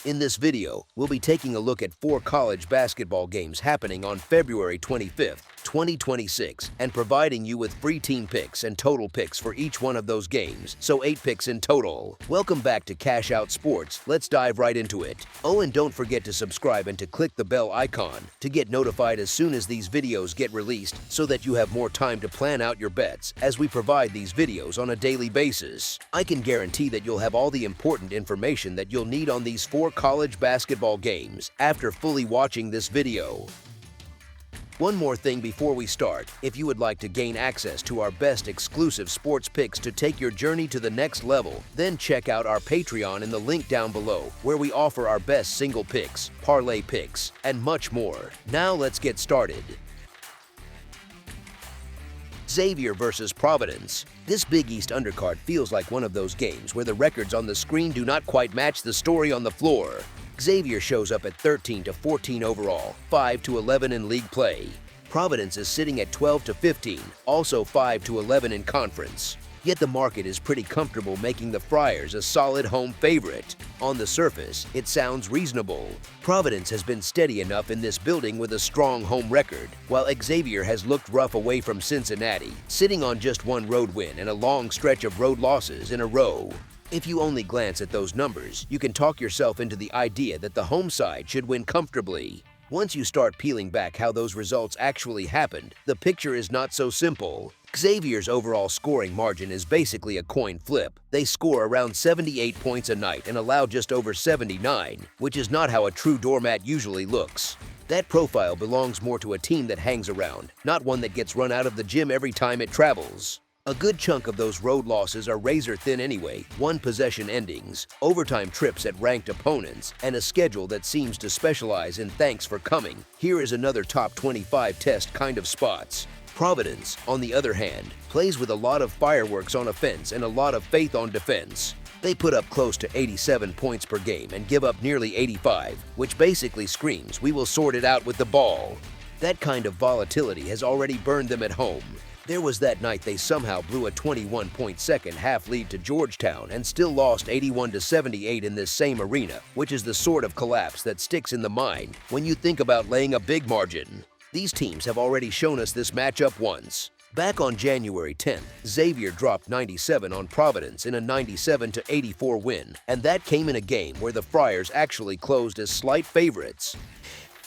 In this video, we'll be taking a look at 4 college basketball games happening on February 25th, 2026, and providing you with free team picks and total picks for each one of those games, so 8 picks in total. Welcome back to Cash Out Sports. Let's dive right into it. Oh, and don't forget to subscribe and to click the bell icon to get notified as soon as these videos get released so that you have more time to plan out your bets as we provide these videos on a daily basis. I can guarantee that you'll have all the important information that you'll need on these 4 college basketball games after fully watching this video. One more thing before we start, if you would like to gain access to our best exclusive sports picks to take your journey to the next level, then check out our Patreon in the link down below, where we offer our best single picks, parlay picks, and much more. Now let's get started. Xavier versus Providence. This Big East undercard feels like one of those games where the records on the screen do not quite match the story on the floor. Xavier shows up at 13-14 overall, 5-11 in league play. Providence is sitting at 12-15, also 5-11 in conference. Yet the market is pretty comfortable making the Friars a solid home favorite. On the surface, it sounds reasonable. Providence has been steady enough in this building with a strong home record, while Xavier has looked rough away from Cincinnati, sitting on just one road win and a long stretch of road losses in a row. If you only glance at those numbers, you can talk yourself into the idea that the home side should win comfortably. Once you start peeling back how those results actually happened, the picture is not so simple. Xavier's overall scoring margin is basically a coin flip. They score around 78 points a night and allow just over 79, which is not how a true doormat usually looks. That profile belongs more to a team that hangs around, not one that gets run out of the gym every time it travels. A good chunk of those road losses are razor-thin anyway, one-possession endings, overtime trips at ranked opponents, and a schedule that seems to specialize in thanks for coming. Here is another top 25 test kind of spots. Providence, on the other hand, plays with a lot of fireworks on offense and a lot of faith on defense. They put up close to 87 points per game and give up nearly 85, which basically screams, "We will sort it out with the ball." That kind of volatility has already burned them at home. There was that night they somehow blew a 21-point second-half lead to Georgetown and still lost 81-78 in this same arena, which is the sort of collapse that sticks in the mind when you think about laying a big margin. These teams have already shown us this matchup once. Back on January 10th, Xavier dropped 97 on Providence in a 97-84 win, and that came in a game where the Friars actually closed as slight favorites.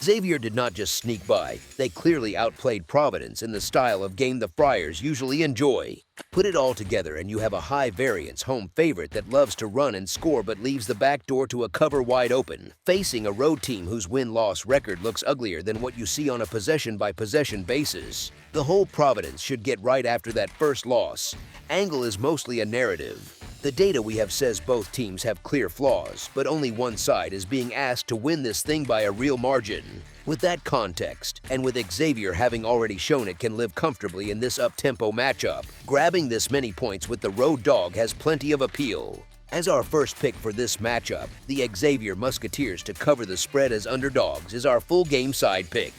Xavier did not just sneak by, they clearly outplayed Providence in the style of game the Friars usually enjoy. Put it all together and you have a high-variance home favorite that loves to run and score but leaves the back door to a cover wide open, facing a road team whose win-loss record looks uglier than what you see on a possession-by-possession basis. The whole Providence should get right after that first loss. Angle is mostly a narrative. The data we have says both teams have clear flaws, but only one side is being asked to win this thing by a real margin. With that context, and with Xavier having already shown it can live comfortably in this up-tempo matchup, grabbing this many points with the road dog has plenty of appeal. As our first pick for this matchup, the Xavier Musketeers to cover the spread as underdogs is our full game side pick.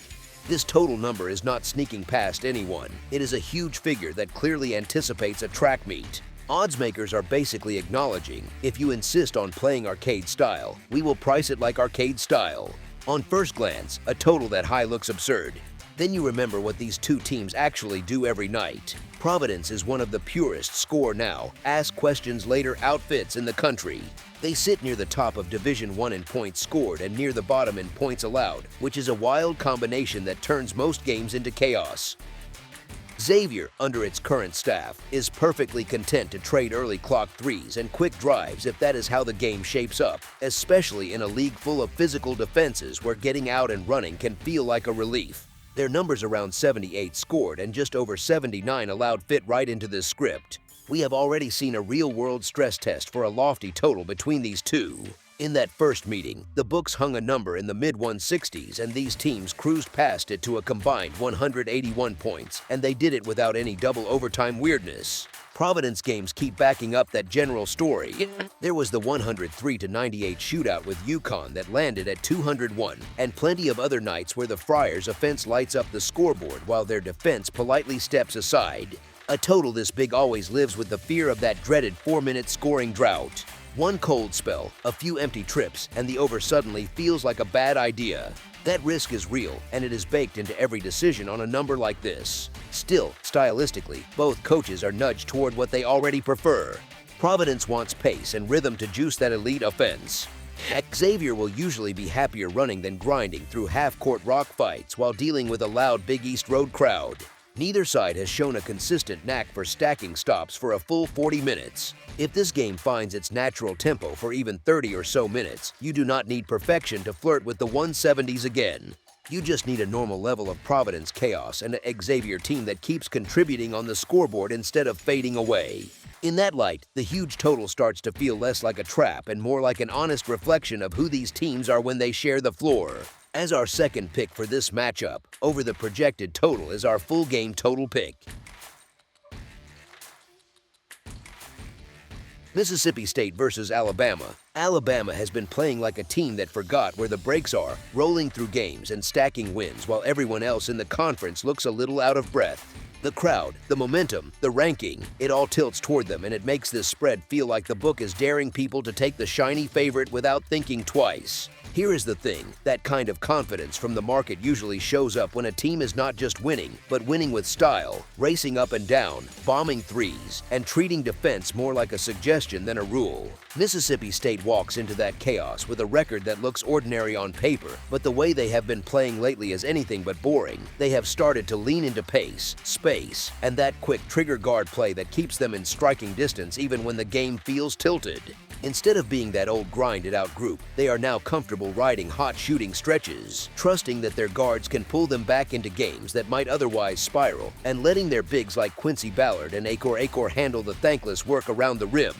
This total number is not sneaking past anyone. It is a huge figure that clearly anticipates a track meet. Odds makers are basically acknowledging, if you insist on playing arcade style, we will price it like arcade style. On first glance, a total that high looks absurd. Then you remember what these two teams actually do every night. Providence is one of the purest score now, ask questions later outfits in the country. They sit near the top of Division I in points scored and near the bottom in points allowed, which is a wild combination that turns most games into chaos. Xavier, under its current staff, is perfectly content to trade early clock threes and quick drives if that is how the game shapes up, especially in a league full of physical defenses where getting out and running can feel like a relief. Their numbers around 78 scored and just over 79 allowed fit right into this script. We have already seen a real-world stress test for a lofty total between these two. In that first meeting, the books hung a number in the mid-160s and these teams cruised past it to a combined 181 points, and they did it without any double overtime weirdness. Providence games keep backing up that general story. There was the 103-98 shootout with UConn that landed at 201, and plenty of other nights where the Friars' offense lights up the scoreboard while their defense politely steps aside. A total this big always lives with the fear of that dreaded 4-minute scoring drought. One cold spell, a few empty trips, and the over suddenly feels like a bad idea. That risk is real, and it is baked into every decision on a number like this. Still, stylistically, both coaches are nudged toward what they already prefer. Providence wants pace and rhythm to juice that elite offense. Xavier will usually be happier running than grinding through half-court rock fights while dealing with a loud Big East Road crowd. Neither side has shown a consistent knack for stacking stops for a full 40 minutes. If this game finds its natural tempo for even 30 or so minutes, you do not need perfection to flirt with the 170s again. You just need a normal level of Providence chaos and an Xavier team that keeps contributing on the scoreboard instead of fading away. In that light, the huge total starts to feel less like a trap and more like an honest reflection of who these teams are when they share the floor. As our second pick for this matchup, over the projected total is our full game total pick. Mississippi State versus Alabama. Alabama has been playing like a team that forgot where the breaks are, rolling through games and stacking wins while everyone else in the conference looks a little out of breath. The crowd, the momentum, the ranking, it all tilts toward them, and it makes this spread feel like the book is daring people to take the shiny favorite without thinking twice. Here is the thing, that kind of confidence from the market usually shows up when a team is not just winning, but winning with style, racing up and down, bombing threes, and treating defense more like a suggestion than a rule. Mississippi State walks into that chaos with a record that looks ordinary on paper, but the way they have been playing lately is anything but boring. They have started to lean into pace, space, and that quick trigger guard play that keeps them in striking distance even when the game feels tilted. Instead of being that old grinded-out group, they are now comfortable riding hot shooting stretches, trusting that their guards can pull them back into games that might otherwise spiral, and letting their bigs like Quincy Ballard and Akor handle the thankless work around the rim.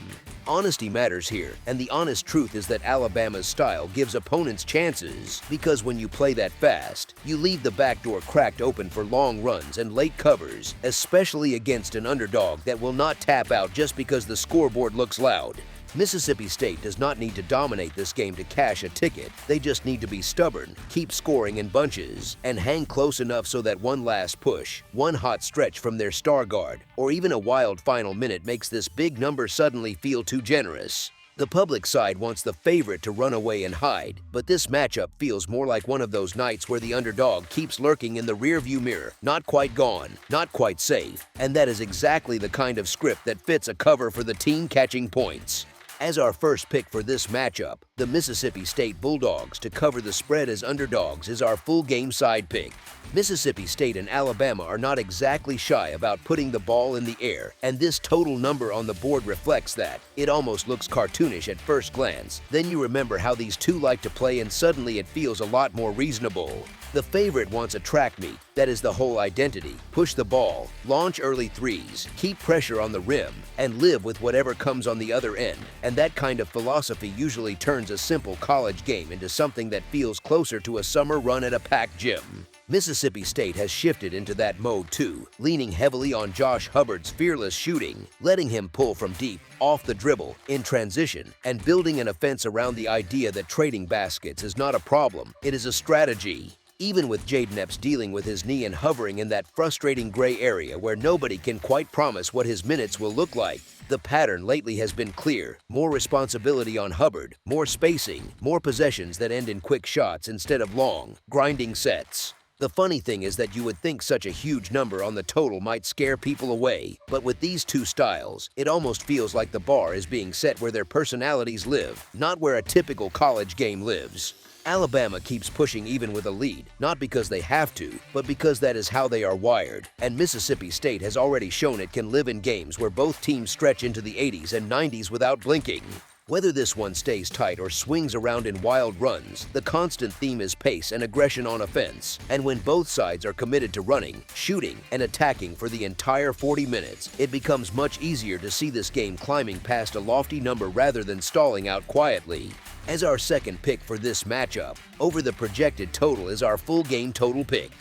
Honesty matters here, and the honest truth is that Alabama's style gives opponents chances, because when you play that fast, you leave the back door cracked open for long runs and late covers, especially against an underdog that will not tap out just because the scoreboard looks loud. Mississippi State does not need to dominate this game to cash a ticket. They just need to be stubborn, keep scoring in bunches, and hang close enough so that one last push, one hot stretch from their star guard, or even a wild final minute makes this big number suddenly feel too generous. The public side wants the favorite to run away and hide, but this matchup feels more like one of those nights where the underdog keeps lurking in the rearview mirror, not quite gone, not quite safe, and that is exactly the kind of script that fits a cover for the team catching points. As our first pick for this matchup, the Mississippi State Bulldogs to cover the spread as underdogs is our full game side pick. Mississippi State and Alabama are not exactly shy about putting the ball in the air, and this total number on the board reflects that. It almost looks cartoonish at first glance. Then you remember how these two like to play and suddenly it feels a lot more reasonable. The favorite wants a track meet. That is the whole identity. Push the ball, launch early threes, keep pressure on the rim, and live with whatever comes on the other end. And that kind of philosophy usually turns a simple college game into something that feels closer to a summer run at a packed gym. Mississippi State has shifted into that mode too, leaning heavily on Josh Hubbard's fearless shooting, letting him pull from deep, off the dribble, in transition, and building an offense around the idea that trading baskets is not a problem, it is a strategy. Even with Jaden Epps dealing with his knee and hovering in that frustrating gray area where nobody can quite promise what his minutes will look like, the pattern lately has been clear. More responsibility on Hubbard, more spacing, more possessions that end in quick shots instead of long, grinding sets. The funny thing is that you would think such a huge number on the total might scare people away, but with these two styles, it almost feels like the bar is being set where their personalities live, not where a typical college game lives. Alabama keeps pushing even with a lead, not because they have to, but because that is how they are wired, and Mississippi State has already shown it can live in games where both teams stretch into the 80s and 90s without blinking. Whether this one stays tight or swings around in wild runs, the constant theme is pace and aggression on offense, and when both sides are committed to running, shooting, and attacking for the entire 40 minutes, it becomes much easier to see this game climbing past a lofty number rather than stalling out quietly. As our second pick for this matchup, over the projected total is our full game total pick.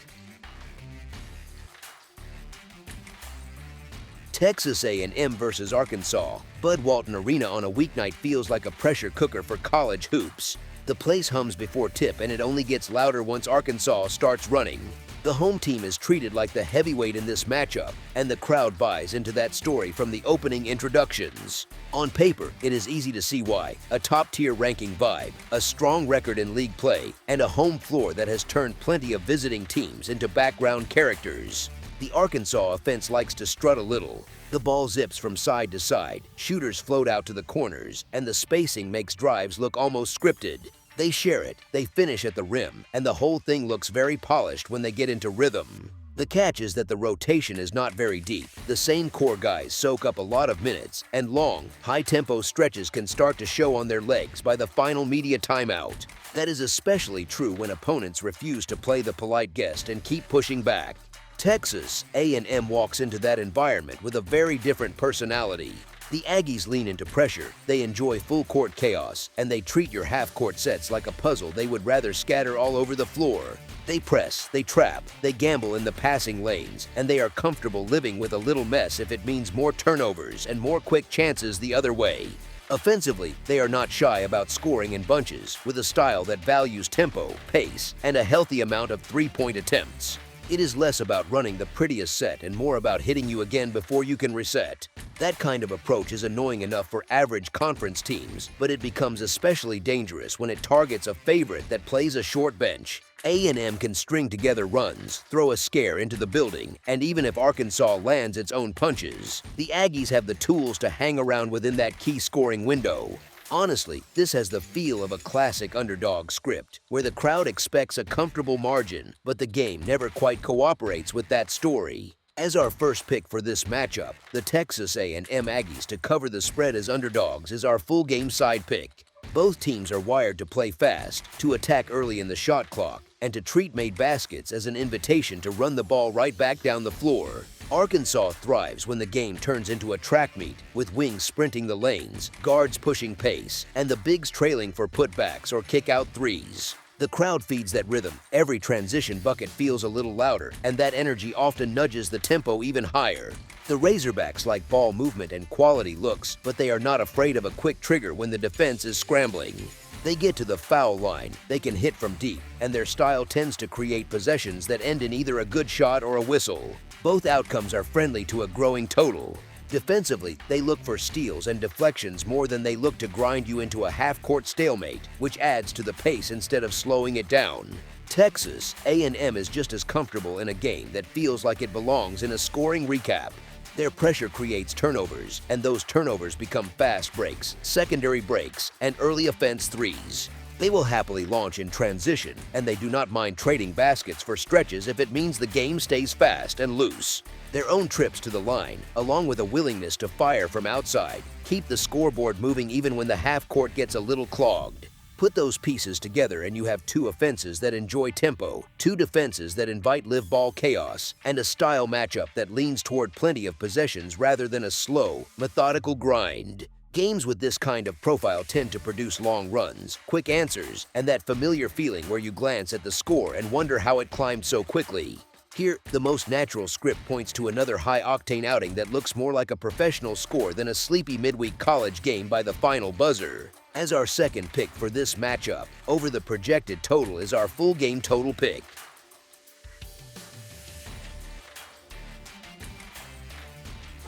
Texas A&M versus Arkansas. Bud Walton Arena on a weeknight feels like a pressure cooker for college hoops. The place hums before tip and it only gets louder once Arkansas starts running. The home team is treated like the heavyweight in this matchup, and the crowd buys into that story from the opening introductions. On paper, it is easy to see why. A top-tier ranking vibe, a strong record in league play, and a home floor that has turned plenty of visiting teams into background characters. The Arkansas offense likes to strut a little. The ball zips from side to side, shooters float out to the corners, and the spacing makes drives look almost scripted. They share it, they finish at the rim, and the whole thing looks very polished when they get into rhythm. The catch is that the rotation is not very deep. The same core guys soak up a lot of minutes, and long, high-tempo stretches can start to show on their legs by the final media timeout. That is especially true when opponents refuse to play the polite guest and keep pushing back. Texas A&M walks into that environment with a very different personality. The Aggies lean into pressure, they enjoy full-court chaos, and they treat your half-court sets like a puzzle they would rather scatter all over the floor. They press, they trap, they gamble in the passing lanes, and they are comfortable living with a little mess if it means more turnovers and more quick chances the other way. Offensively, they are not shy about scoring in bunches, with a style that values tempo, pace, and a healthy amount of three-point attempts. It is less about running the prettiest set and more about hitting you again before you can reset. That kind of approach is annoying enough for average conference teams, but it becomes especially dangerous when it targets a favorite that plays a short bench. A&M can string together runs, throw a scare into the building, and even if Arkansas lands its own punches, the Aggies have the tools to hang around within that key scoring window. Honestly, this has the feel of a classic underdog script, where the crowd expects a comfortable margin, but the game never quite cooperates with that story. As our first pick for this matchup, the Texas A&M Aggies to cover the spread as underdogs is our full game side pick. Both teams are wired to play fast, to attack early in the shot clock, and to treat made baskets as an invitation to run the ball right back down the floor. Arkansas thrives when the game turns into a track meet, with wings sprinting the lanes, guards pushing pace, and the bigs trailing for putbacks or kick-out threes. The crowd feeds that rhythm. Every transition bucket feels a little louder, and that energy often nudges the tempo even higher. The Razorbacks like ball movement and quality looks, but they are not afraid of a quick trigger when the defense is scrambling. They get to the foul line, they can hit from deep, and their style tends to create possessions that end in either a good shot or a whistle. Both outcomes are friendly to a growing total. Defensively, they look for steals and deflections more than they look to grind you into a half-court stalemate, which adds to the pace instead of slowing it down. Texas A&M is just as comfortable in a game that feels like it belongs in a scoring recap. Their pressure creates turnovers, and those turnovers become fast breaks, secondary breaks, and early offense threes. They will happily launch in transition, and they do not mind trading baskets for stretches if it means the game stays fast and loose. Their own trips to the line, along with a willingness to fire from outside, keep the scoreboard moving even when the half-court gets a little clogged. Put those pieces together and you have two offenses that enjoy tempo, two defenses that invite live ball chaos, and a style matchup that leans toward plenty of possessions rather than a slow, methodical grind. Games with this kind of profile tend to produce long runs, quick answers, and that familiar feeling where you glance at the score and wonder how it climbed so quickly. Here, the most natural script points to another high-octane outing that looks more like a professional score than a sleepy midweek college game by the final buzzer. As our second pick for this matchup, over the projected total is our full game total pick.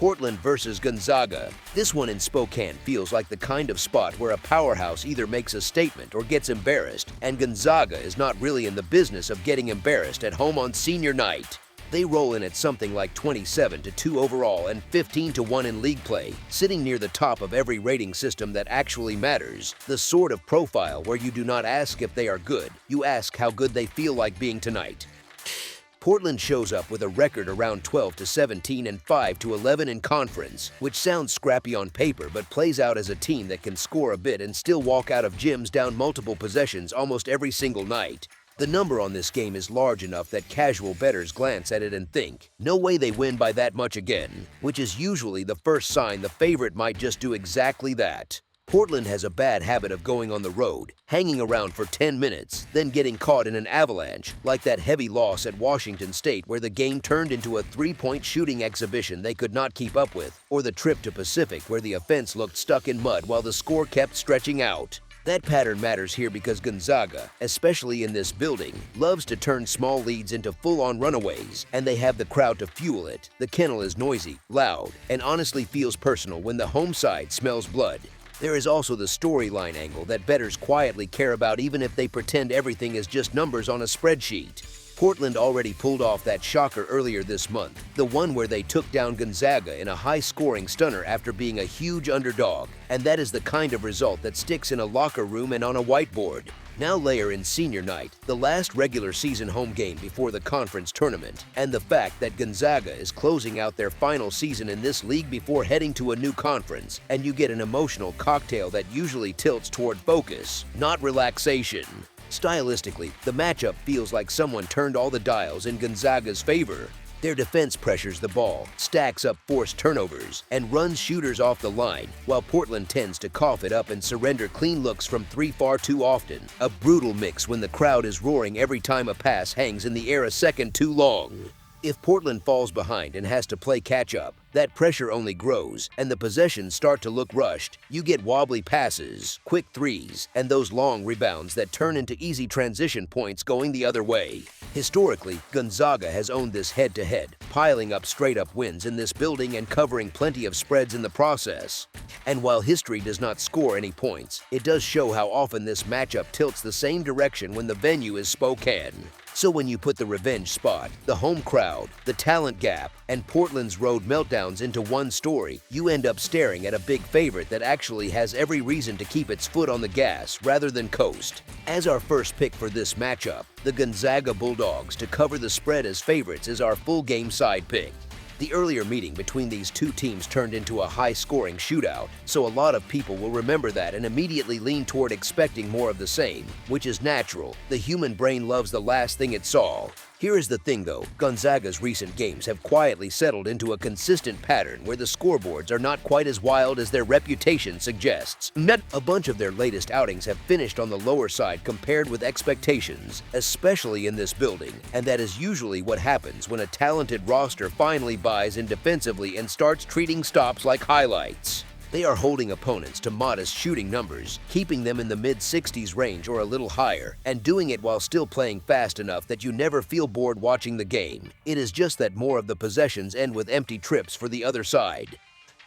Portland versus Gonzaga. This one in Spokane feels like the kind of spot where a powerhouse either makes a statement or gets embarrassed, and Gonzaga is not really in the business of getting embarrassed at home on senior night. They roll in at something like 27-2 overall and 15-1 in league play, sitting near the top of every rating system that actually matters, the sort of profile where you do not ask if they are good, you ask how good they feel like being tonight. Portland shows up with a record around 12-17 and 5-11 in conference, which sounds scrappy on paper but plays out as a team that can score a bit and still walk out of gyms down multiple possessions almost every single night. The number on this game is large enough that casual bettors glance at it and think, no way they win by that much again, which is usually the first sign the favorite might just do exactly that. Portland has a bad habit of going on the road, hanging around for 10 minutes, then getting caught in an avalanche, like that heavy loss at Washington State where the game turned into a three-point shooting exhibition they could not keep up with, or the trip to Pacific where the offense looked stuck in mud while the score kept stretching out. That pattern matters here because Gonzaga, especially in this building, loves to turn small leads into full-on runaways, and they have the crowd to fuel it. The kennel is noisy, loud, and honestly feels personal when the home side smells blood. There is also the storyline angle that bettors quietly care about even if they pretend everything is just numbers on a spreadsheet. Portland already pulled off that shocker earlier this month, the one where they took down Gonzaga in a high-scoring stunner after being a huge underdog, and that is the kind of result that sticks in a locker room and on a whiteboard. Now layer in senior night, the last regular season home game before the conference tournament, and the fact that Gonzaga is closing out their final season in this league before heading to a new conference, and you get an emotional cocktail that usually tilts toward focus, not relaxation. Stylistically, the matchup feels like someone turned all the dials in Gonzaga's favor. Their defense pressures the ball, stacks up forced turnovers, and runs shooters off the line, while Portland tends to cough it up and surrender clean looks from three far too often. A brutal mix when the crowd is roaring every time a pass hangs in the air a second too long. If Portland falls behind and has to play catch-up, that pressure only grows, and the possessions start to look rushed. You get wobbly passes, quick threes, and those long rebounds that turn into easy transition points going the other way. Historically, Gonzaga has owned this head-to-head, piling up straight-up wins in this building and covering plenty of spreads in the process. And while history does not score any points, it does show how often this matchup tilts the same direction when the venue is Spokane. So when you put the revenge spot, the home crowd, the talent gap, and Portland's road meltdowns into one story, you end up staring at a big favorite that actually has every reason to keep its foot on the gas rather than coast. As our first pick for this matchup, the Gonzaga Bulldogs to cover the spread as favorites is our full game side pick. The earlier meeting between these two teams turned into a high-scoring shootout, so a lot of people will remember that and immediately lean toward expecting more of the same, which is natural. The human brain loves the last thing it saw. Here is the thing though, Gonzaga's recent games have quietly settled into a consistent pattern where the scoreboards are not quite as wild as their reputation suggests. A bunch of their latest outings have finished on the lower side compared with expectations, especially in this building, and that is usually what happens when a talented roster finally buys in defensively and starts treating stops like highlights. They are holding opponents to modest shooting numbers, keeping them in the mid-60s range or a little higher, and doing it while still playing fast enough that you never feel bored watching the game. It is just that more of the possessions end with empty trips for the other side.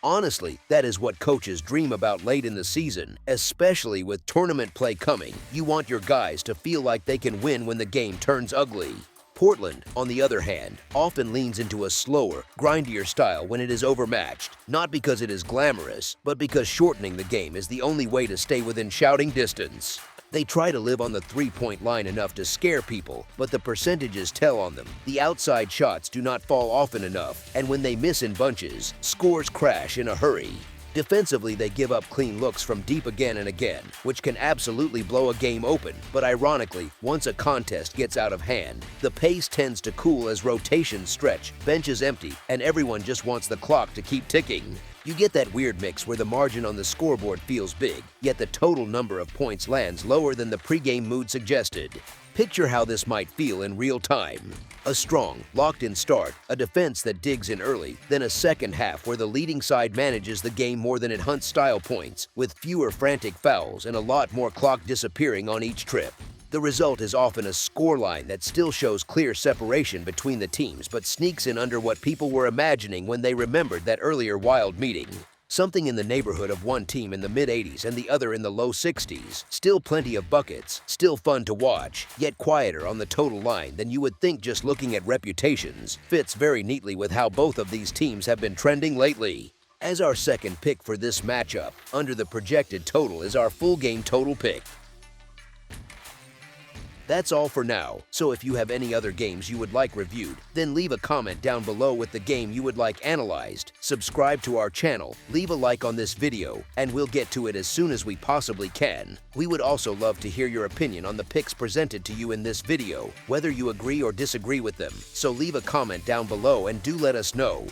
Honestly, that is what coaches dream about late in the season, especially with tournament play coming. You want your guys to feel like they can win when the game turns ugly. Portland, on the other hand, often leans into a slower, grindier style when it is overmatched, not because it is glamorous, but because shortening the game is the only way to stay within shouting distance. They try to live on the three-point line enough to scare people, but the percentages tell on them. The outside shots do not fall often enough, and when they miss in bunches, scores crash in a hurry. Defensively, they give up clean looks from deep again and again, which can absolutely blow a game open, but ironically, once a contest gets out of hand, the pace tends to cool as rotations stretch, benches empty, and everyone just wants the clock to keep ticking. You get that weird mix where the margin on the scoreboard feels big, yet the total number of points lands lower than the pregame mood suggested. Picture how this might feel in real time. A strong, locked-in start, a defense that digs in early, then a second half where the leading side manages the game more than it hunts style points, with fewer frantic fouls and a lot more clock disappearing on each trip. The result is often a scoreline that still shows clear separation between the teams but sneaks in under what people were imagining when they remembered that earlier wild meeting. Something in the neighborhood of one team in the mid-80s and the other in the low 60s. Still plenty of buckets, still fun to watch, yet quieter on the total line than you would think just looking at reputations. Fits very neatly with how both of these teams have been trending lately. As our second pick for this matchup, under the projected total is our full game total pick. That's all for now, so if you have any other games you would like reviewed, then leave a comment down below with the game you would like analyzed, subscribe to our channel, leave a like on this video, and we'll get to it as soon as we possibly can. We would also love to hear your opinion on the picks presented to you in this video, whether you agree or disagree with them, so leave a comment down below and do let us know.